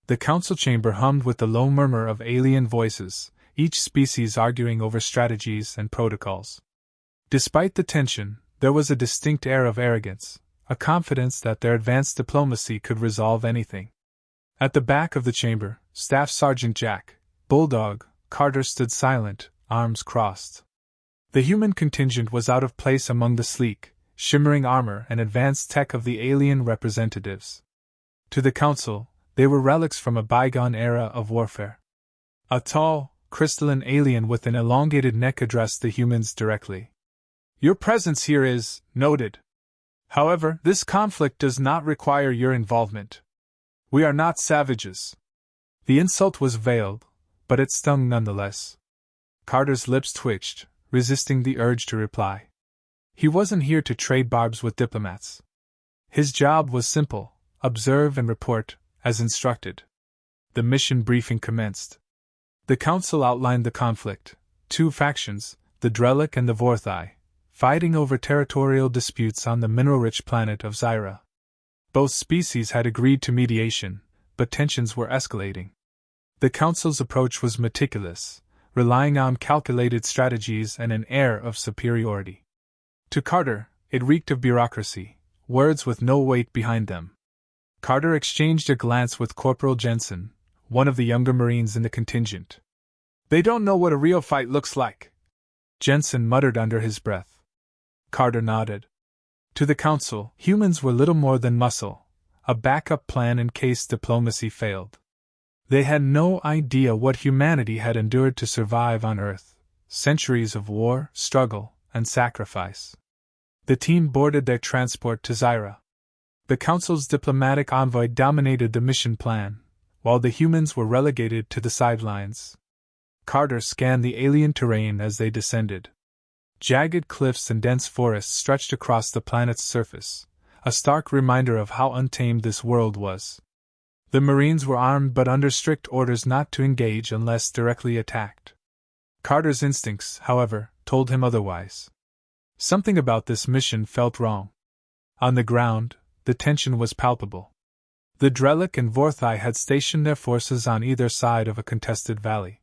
The council chamber hummed with the low murmur of alien voices, each species arguing over strategies and protocols. Despite the tension, there was a distinct air of arrogance, a confidence that their advanced diplomacy could resolve anything. At the back of the chamber, Staff Sergeant Jack, Bulldog, Carter stood silent, arms crossed. The human contingent was out of place among the sleek, shimmering armor and advanced tech of the alien representatives. To the council, they were relics from a bygone era of warfare. A tall, crystalline alien with an elongated neck addressed the humans directly. "Your presence here is noted. However, this conflict does not require your involvement. We are not savages." The insult was veiled, but it stung nonetheless. Carter's lips twitched, resisting the urge to reply. He wasn't here to trade barbs with diplomats. His job was simple: observe and report, as instructed. The mission briefing commenced. The council outlined the conflict: two factions, the Drellic and the Vorthai, fighting over territorial disputes on the mineral-rich planet of Zyra. Both species had agreed to mediation, but tensions were escalating. The council's approach was meticulous, relying on calculated strategies and an air of superiority. To Carter, it reeked of bureaucracy, words with no weight behind them. Carter exchanged a glance with Corporal Jensen, one of the younger Marines in the contingent. "They don't know what a real fight looks like," Jensen muttered under his breath. Carter nodded. To the council, humans were little more than muscle, a backup plan in case diplomacy failed. They had no idea what humanity had endured to survive on Earth: centuries of war, struggle, and sacrifice. The team boarded their transport to Zyra. The Council's diplomatic envoy dominated the mission plan, while the humans were relegated to the sidelines. Carter scanned the alien terrain as they descended. Jagged cliffs and dense forests stretched across the planet's surface, a stark reminder of how untamed this world was. The Marines were armed but under strict orders not to engage unless directly attacked. Carter's instincts, however, told him otherwise. Something about this mission felt wrong. On the ground, the tension was palpable. The Drellic and Vorthai had stationed their forces on either side of a contested valley.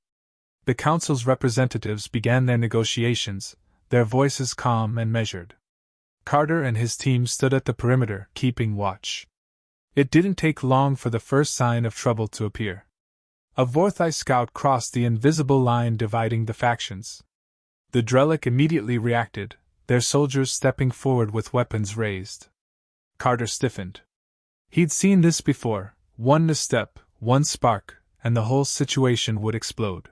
The Council's representatives began their negotiations, their voices calm and measured. Carter and his team stood at the perimeter, keeping watch. It didn't take long for the first sign of trouble to appear. A Vorthai scout crossed the invisible line dividing the factions. The Drellic immediately reacted, their soldiers stepping forward with weapons raised. Carter stiffened. He'd seen this before: one misstep, one spark, and the whole situation would explode.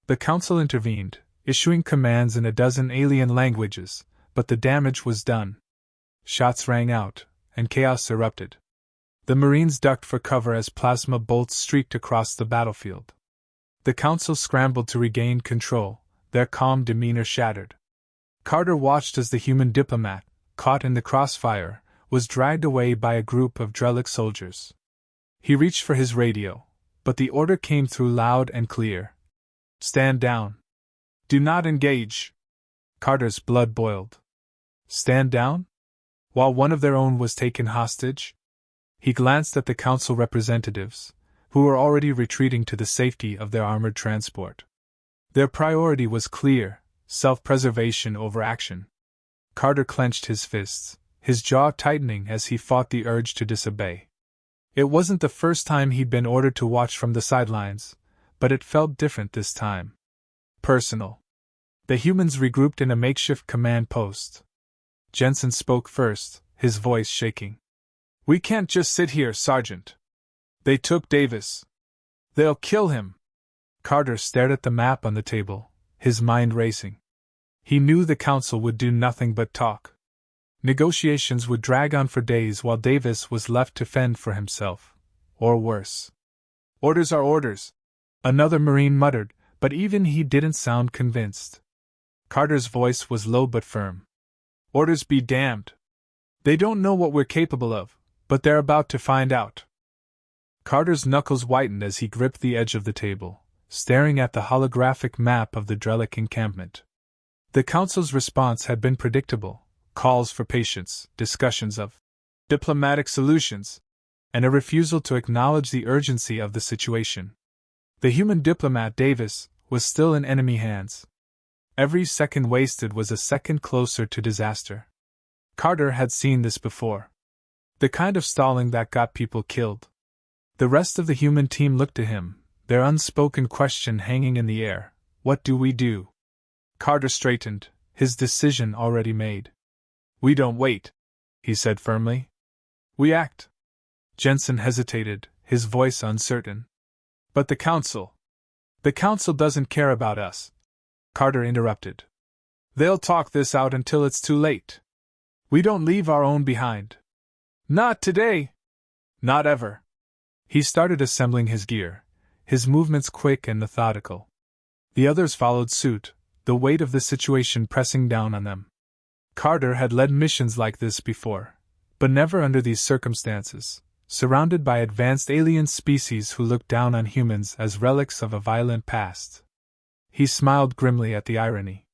The Council intervened, issuing commands in a dozen alien languages, but the damage was done. Shots rang out, and chaos erupted. The Marines ducked for cover as plasma bolts streaked across the battlefield. The Council scrambled to regain control, their calm demeanor shattered. Carter watched as the human diplomat, caught in the crossfire, was dragged away by a group of Drellic soldiers. He reached for his radio, but the order came through loud and clear: "Stand down. Do not engage." Carter's blood boiled. Stand down? While one of their own was taken hostage? He glanced at the Council representatives, who were already retreating to the safety of their armored transport. Their priority was clear: self-preservation over action. Carter clenched his fists, his jaw tightening as he fought the urge to disobey. It wasn't the first time he'd been ordered to watch from the sidelines, but it felt different this time. Personal. The humans regrouped in a makeshift command post. Jensen spoke first, his voice shaking. "We can't just sit here, Sergeant. They took Davis. They'll kill him." Carter stared at the map on the table, his mind racing. He knew the Council would do nothing but talk. Negotiations would drag on for days while Davis was left to fend for himself. Or worse. "Orders are orders," another Marine muttered, but even he didn't sound convinced. Carter's voice was low but firm. "Orders be damned. They don't know what we're capable of, but they're about to find out." Carter's knuckles whitened as he gripped the edge of the table, staring at the holographic map of the Drellic encampment. The Council's response had been predictable: calls for patience, discussions of diplomatic solutions. and a refusal to acknowledge the urgency of the situation. The human diplomat Davis was still in enemy hands. Every second wasted was a second closer to disaster. Carter had seen this before. The kind of stalling that got people killed. The rest of the human team looked to him, their unspoken question hanging in the air. What do we do? Carter straightened, his decision already made. We don't wait, he said firmly. We act. Jensen hesitated, his voice uncertain. But the Council. The Council doesn't care about us. Carter interrupted. They'll talk this out until it's too late. We don't leave our own behind. Not today. Not ever. He started assembling his gear, his movements quick and methodical. The others followed suit, the weight of the situation pressing down on them. Carter had led missions like this before, but never under these circumstances, surrounded by advanced alien species who looked down on humans as relics of a violent past. He smiled grimly at the irony.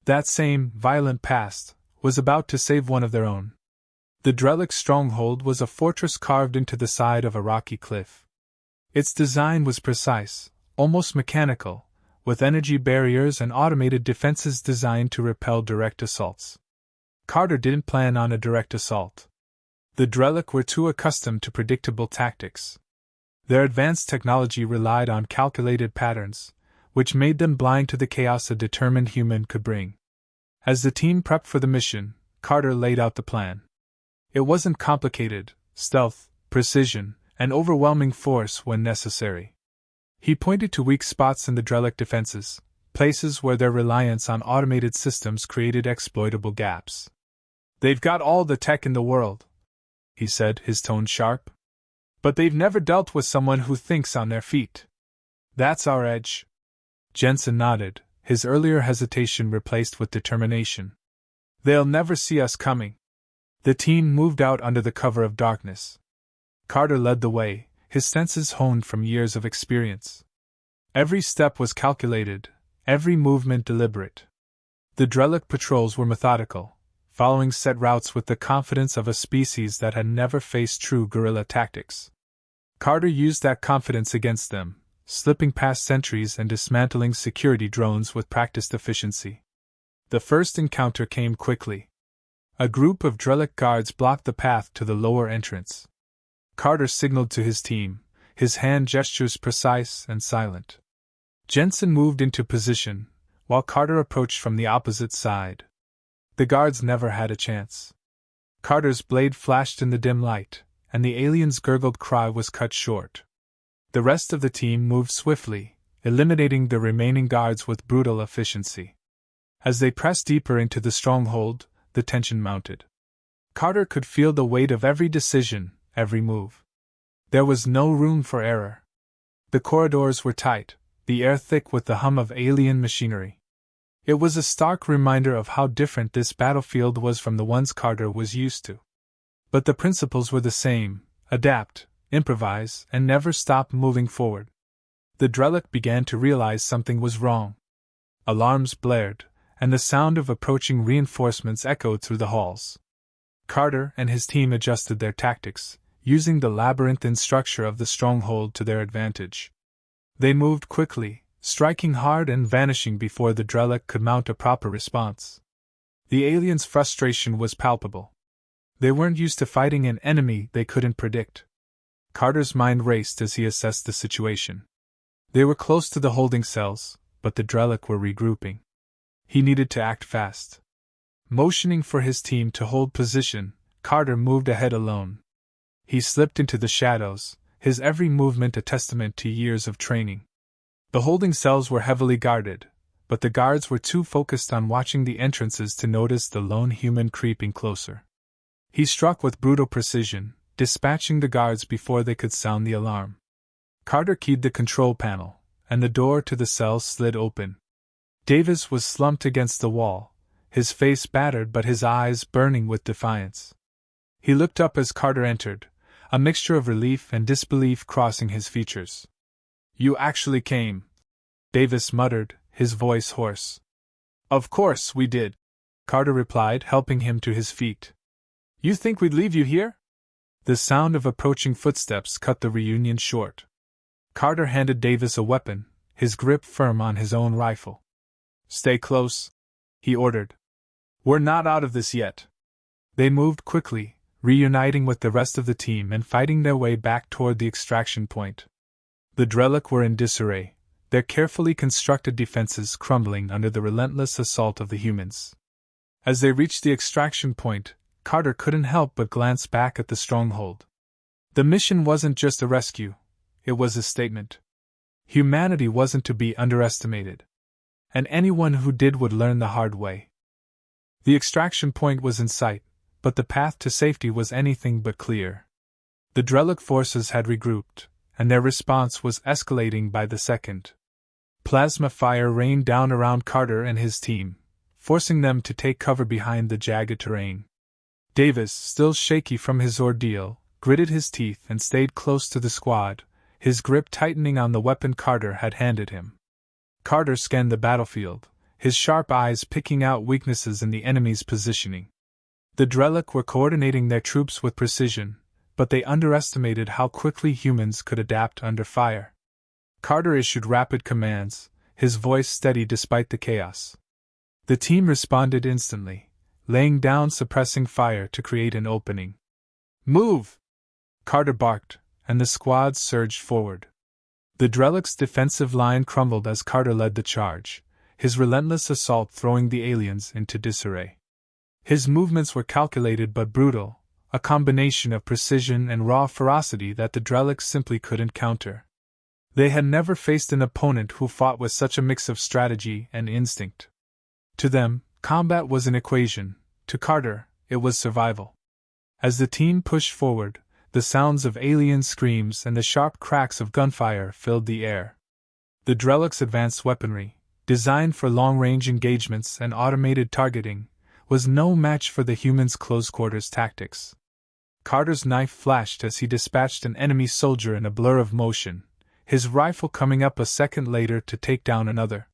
That same violent past was about to save one of their own. The Drellic stronghold was a fortress carved into the side of a rocky cliff. Its design was precise, almost mechanical, with energy barriers and automated defenses designed to repel direct assaults. Carter didn't plan on a direct assault. The Drellic were too accustomed to predictable tactics. Their advanced technology relied on calculated patterns, which made them blind to the chaos a determined human could bring. As the team prepped for the mission, Carter laid out the plan. It wasn't complicated: stealth, precision, and overwhelming force when necessary. He pointed to weak spots in the Drellic defenses, places where their reliance on automated systems created exploitable gaps. They've got all the tech in the world, he said, his tone sharp. But they've never dealt with someone who thinks on their feet. That's our edge. Jensen nodded, his earlier hesitation replaced with determination. They'll never see us coming. The team moved out under the cover of darkness. Carter led the way, his senses honed from years of experience. Every step was calculated, every movement deliberate. The Drellic patrols were methodical, following set routes with the confidence of a species that had never faced true guerrilla tactics. Carter used that confidence against them, slipping past sentries and dismantling security drones with practiced efficiency. The first encounter came quickly. A group of Drellic guards blocked the path to the lower entrance. Carter signaled to his team, his hand gestures precise and silent. Jensen moved into position, while Carter approached from the opposite side. The guards never had a chance. Carter's blade flashed in the dim light, and the alien's gurgled cry was cut short. The rest of the team moved swiftly, eliminating the remaining guards with brutal efficiency. As they pressed deeper into the stronghold, the tension mounted. Carter could feel the weight of every decision, every move. There was no room for error. The corridors were tight, the air thick with the hum of alien machinery. It was a stark reminder of how different this battlefield was from the ones Carter was used to. But the principles were the same: adapt, improvise, and never stop moving forward. The Drellic began to realize something was wrong. Alarms blared, and the sound of approaching reinforcements echoed through the halls. Carter and his team adjusted their tactics, using the labyrinthine structure of the stronghold to their advantage. They moved quickly, striking hard and vanishing before the Drellic could mount a proper response. The aliens' frustration was palpable. They weren't used to fighting an enemy they couldn't predict. Carter's mind raced as he assessed the situation. They were close to the holding cells, but the Drellic were regrouping. He needed to act fast. Motioning for his team to hold position, Carter moved ahead alone. He slipped into the shadows, his every movement a testament to years of training. The holding cells were heavily guarded, but the guards were too focused on watching the entrances to notice the lone human creeping closer. He struck with brutal precision, dispatching the guards before they could sound the alarm. Carter keyed the control panel, and the door to the cell slid open. Davis was slumped against the wall, his face battered but his eyes burning with defiance. He looked up as Carter entered, a mixture of relief and disbelief crossing his features. "You actually came," Davis muttered, his voice hoarse. "Of course we did," Carter replied, helping him to his feet. "You think we'd leave you here?" The sound of approaching footsteps cut the reunion short. Carter handed Davis a weapon, his grip firm on his own rifle. "Stay close," he ordered. "We're not out of this yet." They moved quickly, reuniting with the rest of the team and fighting their way back toward the extraction point. The Drellic were in disarray, their carefully constructed defenses crumbling under the relentless assault of the humans. As they reached the extraction point, Carter couldn't help but glance back at the stronghold. The mission wasn't just a rescue, it was a statement. Humanity wasn't to be underestimated. And anyone who did would learn the hard way. The extraction point was in sight, but the path to safety was anything but clear. The Drellic forces had regrouped, and their response was escalating by the second. Plasma fire rained down around Carter and his team, forcing them to take cover behind the jagged terrain. Davis, still shaky from his ordeal, gritted his teeth and stayed close to the squad, his grip tightening on the weapon Carter had handed him. Carter scanned the battlefield, his sharp eyes picking out weaknesses in the enemy's positioning. The Drellic were coordinating their troops with precision, but they underestimated how quickly humans could adapt under fire. Carter issued rapid commands, his voice steady despite the chaos. The team responded instantly, laying down suppressing fire to create an opening. "Move!" Carter barked, and the squad surged forward. The Drellic's defensive line crumbled as Carter led the charge, his relentless assault throwing the aliens into disarray. His movements were calculated but brutal, a combination of precision and raw ferocity that the Drellic simply couldn't counter. They had never faced an opponent who fought with such a mix of strategy and instinct. To them, combat was an equation; to Carter, it was survival. As the team pushed forward, the sounds of alien screams and the sharp cracks of gunfire filled the air. The Drellic's advanced weaponry, designed for long-range engagements and automated targeting, was no match for the humans' close-quarters tactics. Carter's knife flashed as he dispatched an enemy soldier in a blur of motion, his rifle coming up a second later to take down another.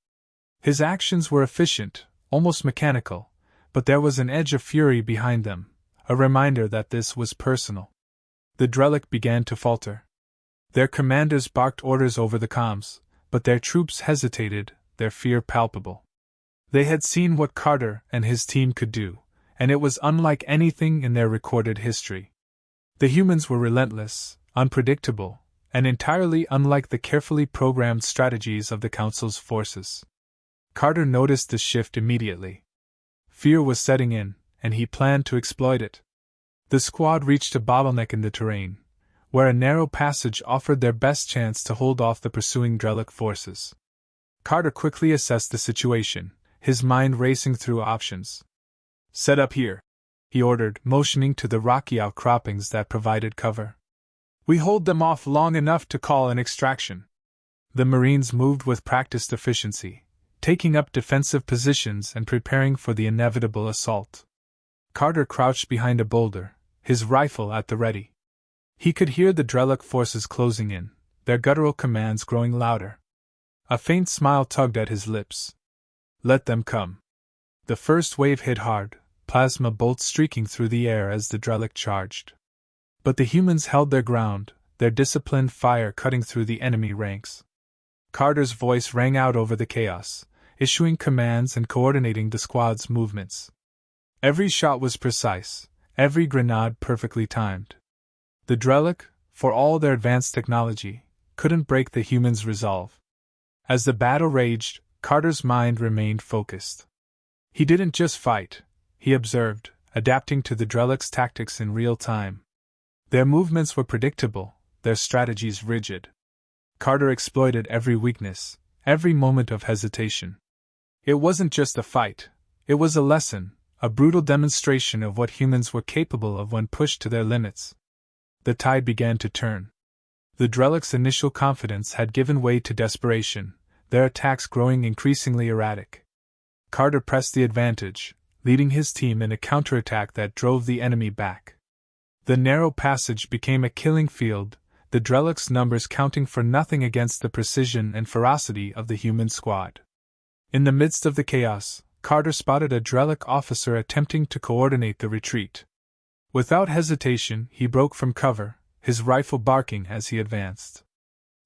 His actions were efficient, almost mechanical, but there was an edge of fury behind them, a reminder that this was personal. The Drellic began to falter. Their commanders barked orders over the comms, but their troops hesitated, their fear palpable. They had seen what Carter and his team could do, and it was unlike anything in their recorded history. The humans were relentless, unpredictable, and entirely unlike the carefully programmed strategies of the Council's forces. Carter noticed the shift immediately. Fear was setting in, and he planned to exploit it. The squad reached a bottleneck in the terrain, where a narrow passage offered their best chance to hold off the pursuing Drellic forces. Carter quickly assessed the situation, his mind racing through options. "Set up here," he ordered, motioning to the rocky outcroppings that provided cover. "We hold them off long enough to call an extraction." The Marines moved with practiced efficiency, taking up defensive positions and preparing for the inevitable assault. Carter crouched behind a boulder, his rifle at the ready. He could hear the Drellic forces closing in, their guttural commands growing louder. A faint smile tugged at his lips. Let them come. The first wave hit hard, plasma bolts streaking through the air as the Drellic charged. But the humans held their ground, their disciplined fire cutting through the enemy ranks. Carter's voice rang out over the chaos, issuing commands and coordinating the squad's movements. Every shot was precise, every grenade perfectly timed. The Drellic, for all their advanced technology, couldn't break the humans' resolve. As the battle raged, Carter's mind remained focused. He didn't just fight, he observed, adapting to the Drellic's tactics in real time. Their movements were predictable, their strategies rigid. Carter exploited every weakness, every moment of hesitation. It wasn't just a fight, it was a lesson, a brutal demonstration of what humans were capable of when pushed to their limits. The tide began to turn. The Drellic's initial confidence had given way to desperation, their attacks growing increasingly erratic. Carter pressed the advantage, leading his team in a counterattack that drove the enemy back. The narrow passage became a killing field, the Drellic's numbers counting for nothing against the precision and ferocity of the human squad. In the midst of the chaos, Carter spotted a Drellic officer attempting to coordinate the retreat. Without hesitation, he broke from cover, his rifle barking as he advanced.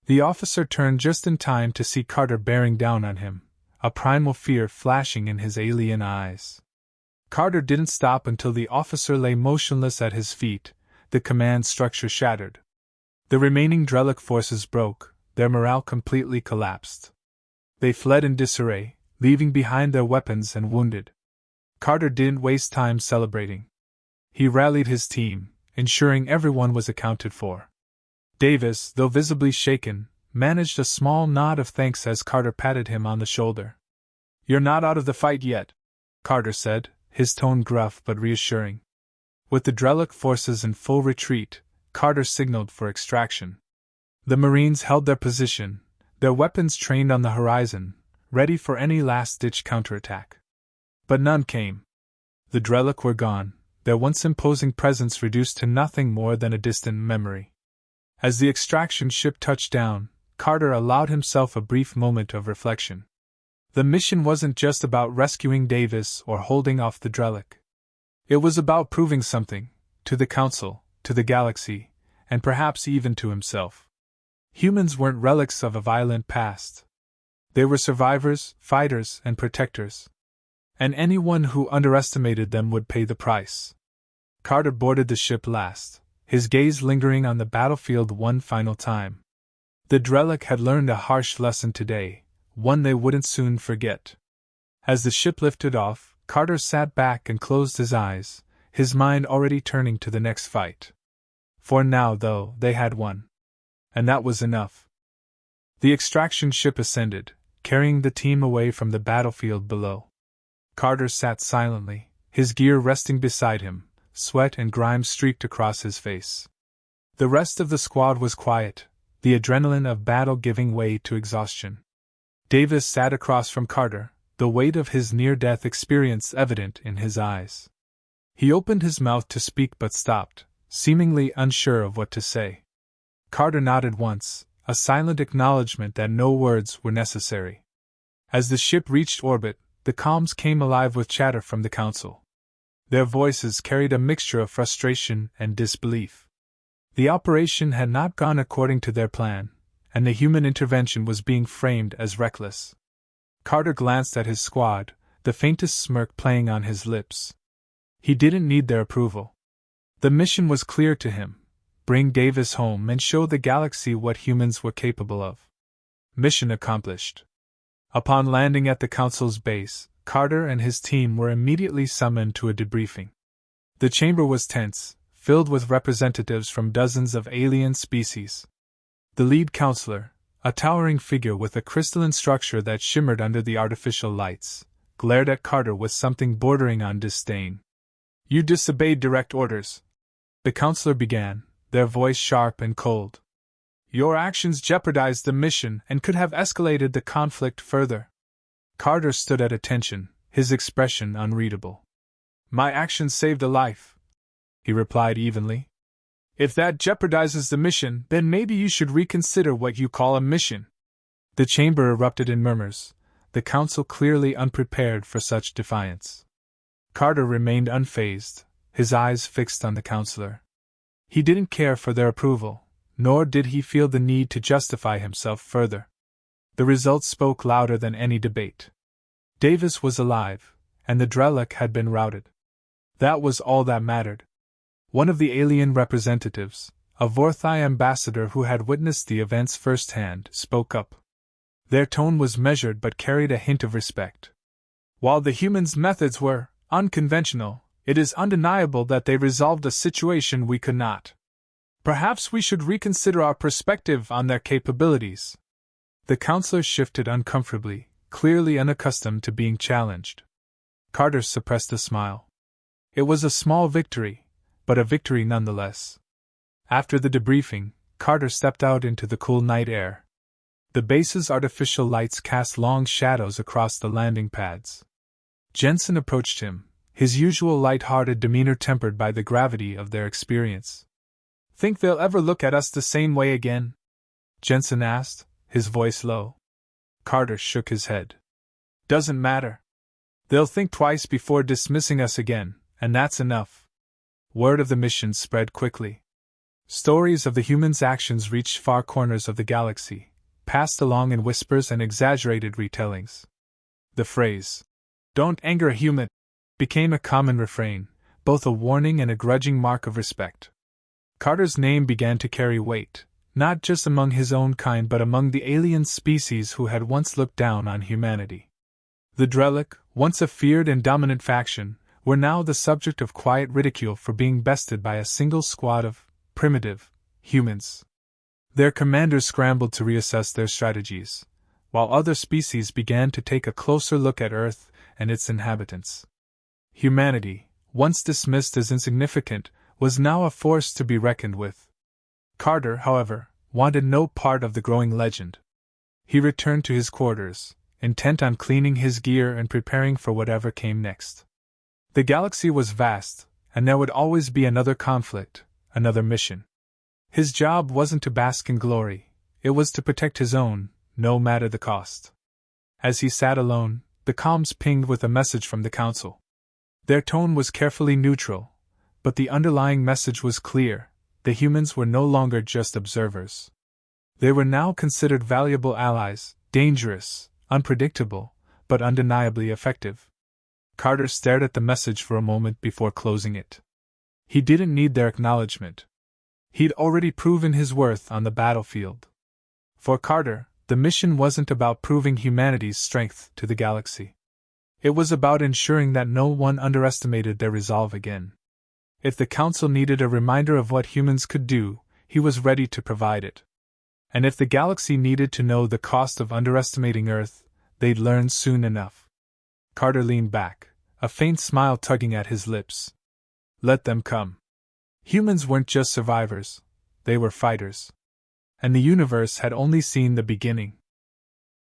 The officer turned just in time to see Carter bearing down on him, a primal fear flashing in his alien eyes. Carter didn't stop until the officer lay motionless at his feet, the command structure shattered. The remaining Drellic forces broke, their morale completely collapsed. They fled in disarray, leaving behind their weapons and wounded. Carter didn't waste time celebrating. He rallied his team, ensuring everyone was accounted for. Davis, though visibly shaken, managed a small nod of thanks as Carter patted him on the shoulder. "You're not out of the fight yet," Carter said, his tone gruff but reassuring. With the Drellic forces in full retreat, Carter signaled for extraction. The Marines held their position, their weapons trained on the horizon, ready for any last-ditch counterattack. But none came. The Drellic were gone, their once imposing presence reduced to nothing more than a distant memory. As the extraction ship touched down, Carter allowed himself a brief moment of reflection. The mission wasn't just about rescuing Davis or holding off the Drellic. It was about proving something, to the Council, to the galaxy, and perhaps even to himself. Humans weren't relics of a violent past. They were survivors, fighters, and protectors. And anyone who underestimated them would pay the price. Carter boarded the ship last, his gaze lingering on the battlefield one final time. The Drellic had learned a harsh lesson today, one they wouldn't soon forget. As the ship lifted off, Carter sat back and closed his eyes, his mind already turning to the next fight. For now, though, they had won. And that was enough. The extraction ship ascended, carrying the team away from the battlefield below. Carter sat silently, his gear resting beside him, sweat and grime streaked across his face. The rest of the squad was quiet, the adrenaline of battle giving way to exhaustion. Davis sat across from Carter, the weight of his near-death experience evident in his eyes. He opened his mouth to speak but stopped, seemingly unsure of what to say. Carter nodded once, a silent acknowledgement that no words were necessary. As the ship reached orbit, the comms came alive with chatter from the Council. Their voices carried a mixture of frustration and disbelief. The operation had not gone according to their plan, and the human intervention was being framed as reckless. Carter glanced at his squad, the faintest smirk playing on his lips. He didn't need their approval. The mission was clear to him: bring Davis home and show the galaxy what humans were capable of. Mission accomplished. Upon landing at the Council's base, Carter and his team were immediately summoned to a debriefing. The chamber was tense, filled with representatives from dozens of alien species. The lead counselor, a towering figure with a crystalline structure that shimmered under the artificial lights, glared at Carter with something bordering on disdain. "You disobeyed direct orders," the counselor began, their voice sharp and cold. "Your actions jeopardized the mission and could have escalated the conflict further." Carter stood at attention, his expression unreadable. "My actions saved a life," he replied evenly. "If that jeopardizes the mission, then maybe you should reconsider what you call a mission." The chamber erupted in murmurs, the council clearly unprepared for such defiance. Carter remained unfazed, his eyes fixed on the counselor. He didn't care for their approval, nor did he feel the need to justify himself further. The results spoke louder than any debate. Davis was alive, and the Drellic had been routed. That was all that mattered. One of the alien representatives, a Vorthai ambassador who had witnessed the events firsthand, spoke up. Their tone was measured but carried a hint of respect. "While the humans' methods were unconventional, it is undeniable that they resolved a situation we could not. Perhaps we should reconsider our perspective on their capabilities." The counselor shifted uncomfortably, clearly unaccustomed to being challenged. Carter suppressed a smile. It was a small victory, but a victory nonetheless. After the debriefing, Carter stepped out into the cool night air. The base's artificial lights cast long shadows across the landing pads. Jensen approached him, his usual light-hearted demeanor tempered by the gravity of their experience. "Think they'll ever look at us the same way again?" Jensen asked, his voice low. Carter shook his head. "Doesn't matter. They'll think twice before dismissing us again, and that's enough. word of the mission spread quickly. Stories of the humans' actions reached far corners of the galaxy, passed along in whispers and exaggerated retellings. The phrase, "Don't anger a human," became a common refrain, both a warning and a grudging mark of respect. Carter's name began to carry weight, not just among his own kind but among the alien species who had once looked down on humanity. The Drellic, once a feared and dominant faction, were now the subject of quiet ridicule for being bested by a single squad of primitive humans. Their commanders scrambled to reassess their strategies, while other species began to take a closer look at Earth and its inhabitants. Humanity, once dismissed as insignificant, was now a force to be reckoned with. Carter, however, wanted no part of the growing legend. He returned to his quarters, intent on cleaning his gear and preparing for whatever came next. The galaxy was vast, and there would always be another conflict, another mission. His job wasn't to bask in glory, it was to protect his own, no matter the cost. As he sat alone, the comms pinged with a message from the Council. Their tone was carefully neutral, but the underlying message was clear: the humans were no longer just observers. They were now considered valuable allies, dangerous, unpredictable, but undeniably effective. Carter stared at the message for a moment before closing it. He didn't need their acknowledgement. He'd already proven his worth on the battlefield. For Carter, the mission wasn't about proving humanity's strength to the galaxy. It was about ensuring that no one underestimated their resolve again. If the Council needed a reminder of what humans could do, he was ready to provide it. And if the galaxy needed to know the cost of underestimating Earth, they'd learn soon enough. Carter leaned back, a faint smile tugging at his lips. Let them come. Humans weren't just survivors, they were fighters. And the universe had only seen the beginning.